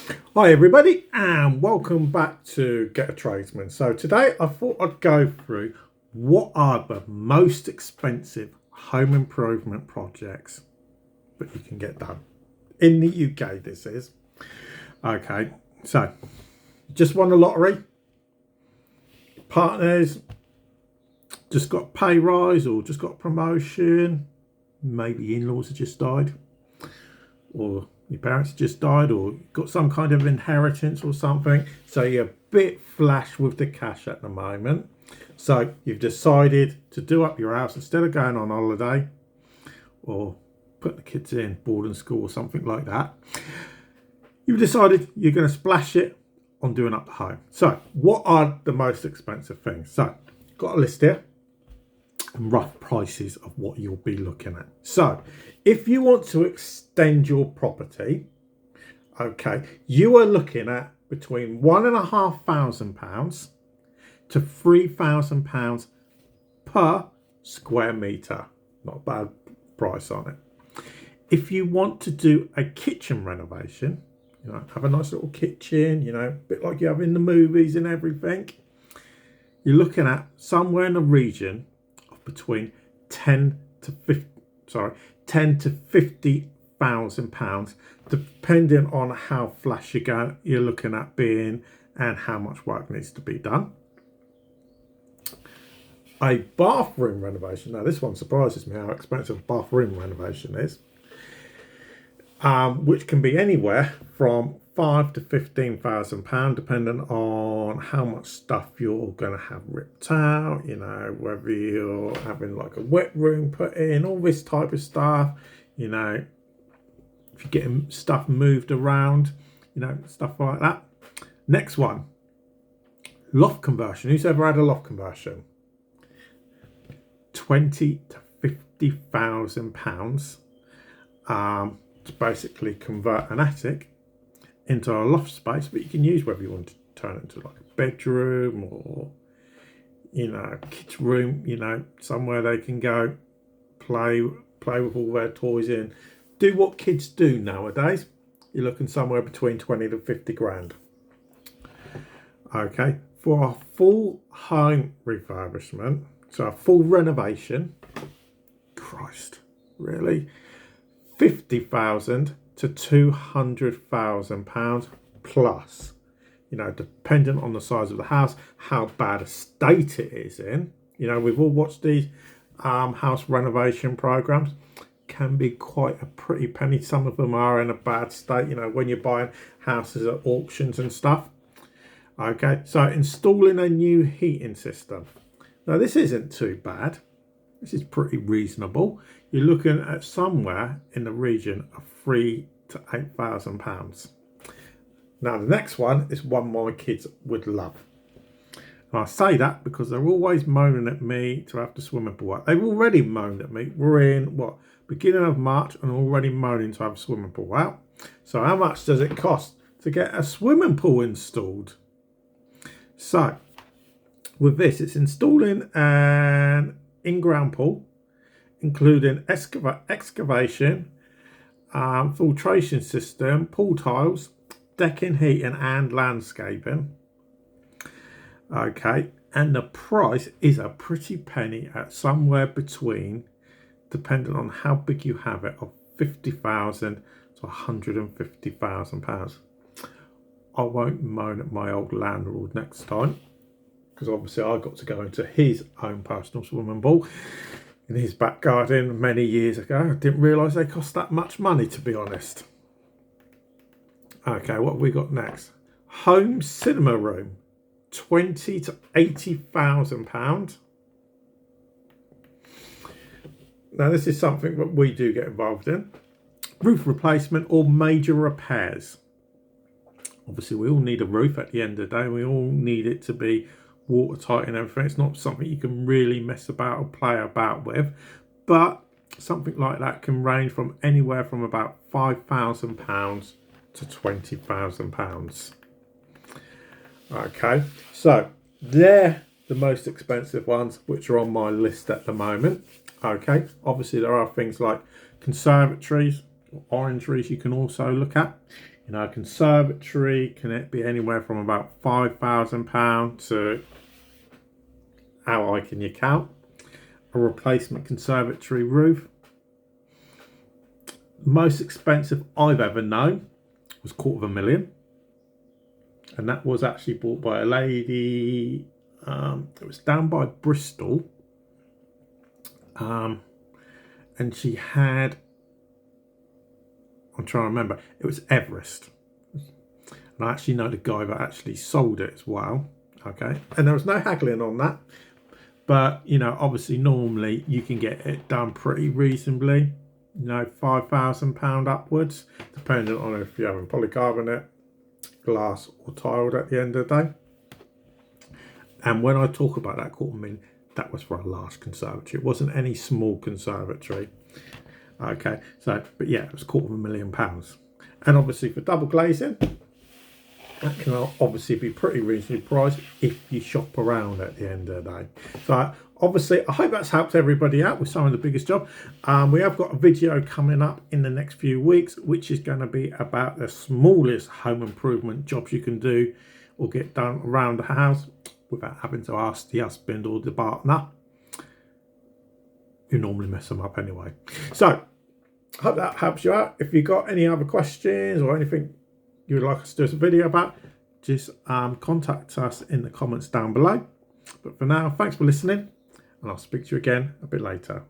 Hi everybody and welcome back to Get a Tradesman. So today I thought I'd go through what are the most expensive home improvement projects that you can get done. In the UK this is. Okay, so just won the lottery, partners, just got a pay rise or just got a promotion, maybe in-laws have just died, or your parents just died, or got some kind of inheritance or something, so you're a bit flash with the cash at the moment. So you've decided to do up your house instead of going on holiday or put the kids in boarding school or something like that. You've decided you're going to splash it on doing up the home. So what are the most expensive things? So got a list here and rough prices of what you'll be looking at. So if you want to extend your property, okay, you are looking at between £1,500 to £3,000 per square metre. Not a bad price on it. If you want to do a kitchen renovation, you know, have a nice little kitchen, you know, a bit like you have in the movies and everything, you're looking at somewhere in the region of between £10 to £50,000, depending on how flash you're looking at being and how much work needs to be done. A bathroom renovation. Now this one surprises me how expensive a bathroom renovation is, which can be anywhere from £5,000 to £15,000, depending on how much stuff you're going to have ripped out, you know, whether you're having like a wet room put in, all this type of stuff, you know, if you're getting stuff moved around, you know, stuff like that. Next one, loft conversion. Who's ever had a loft conversion? £20,000 to £50,000 to basically convert an attic into a loft space, but you can use whether you want to turn it into like a bedroom or, you know, a kids room, you know, somewhere they can go play with all their toys in, do what kids do nowadays. You're looking somewhere between 20 to 50 grand. Okay, for a full home refurbishment, so a full renovation, Christ, really, £50,000 to £200,000 plus, you know, dependent on the size of the house, how bad a state it is in. You know, we've all watched these house renovation programs. Can be quite a pretty penny. Some of them are in a bad state, you know, when you're buying houses at auctions and stuff. Okay, so installing a new heating system. Now this isn't too bad. This is pretty reasonable. You're looking at somewhere in the region of £3,000 to £8,000. Now the next one is one my kids would love. And I say that because they're always moaning at me to have the swimming pool out. They've already moaned at me. We're in, what, beginning of March and already moaning to have a swimming pool out. So how much does it cost to get a swimming pool installed? So with this, it's installing an in-ground pool, including excavation, filtration system, pool tiles, decking, heating and landscaping. Okay, and the price is a pretty penny at somewhere between, depending on how big you have it, of £50,000 to £150,000. I won't moan at my old landlord next time, because obviously I got to go into his own personal swimming pool in his back garden many years ago. I didn't realise they cost that much money, to be honest. Okay, what have we got next? Home cinema room, £20,000 to £80,000. Now this is something that we do get involved in. Roof replacement or major repairs. Obviously we all need a roof at the end of the day. We all need it to be watertight and everything. It's not something you can really mess about or play about with, but something like that can range from anywhere from about £5,000 to £20,000. Okay, so they're the most expensive ones which are on my list at the moment. Okay, obviously there are things like conservatories, orangeries you can also look at. You know, a conservatory can be anywhere from about £5,000 to how high can you count. A replacement conservatory roof. Most expensive I've ever known was £250,000, and that was actually bought by a lady. It was down by Bristol, and she had, I'm trying to remember, it was Everest, and I actually know the guy that actually sold it as well. Okay, and there was no haggling on that, but you know, obviously normally you can get it done pretty reasonably, you know, £5,000 upwards, depending on if you're having polycarbonate, glass or tiled at the end of the day. And when I talk about that £250,000, that was for a large conservatory. It wasn't any small conservatory. Okay, so, but yeah, it was £250,000. And obviously for double glazing, that can obviously be pretty reasonably priced if you shop around at the end of the day. So obviously, I hope that's helped everybody out with some of the biggest jobs. We have got a video coming up in the next few weeks, which is going to be about the smallest home improvement jobs you can do or get done around the house without having to ask the husband or the partner, who normally mess them up anyway. So I hope that helps you out. If you've got any other questions or anything you would like us to do a video about, just contact us in the comments down below. But for now, thanks for listening, and I'll speak to you again a bit later.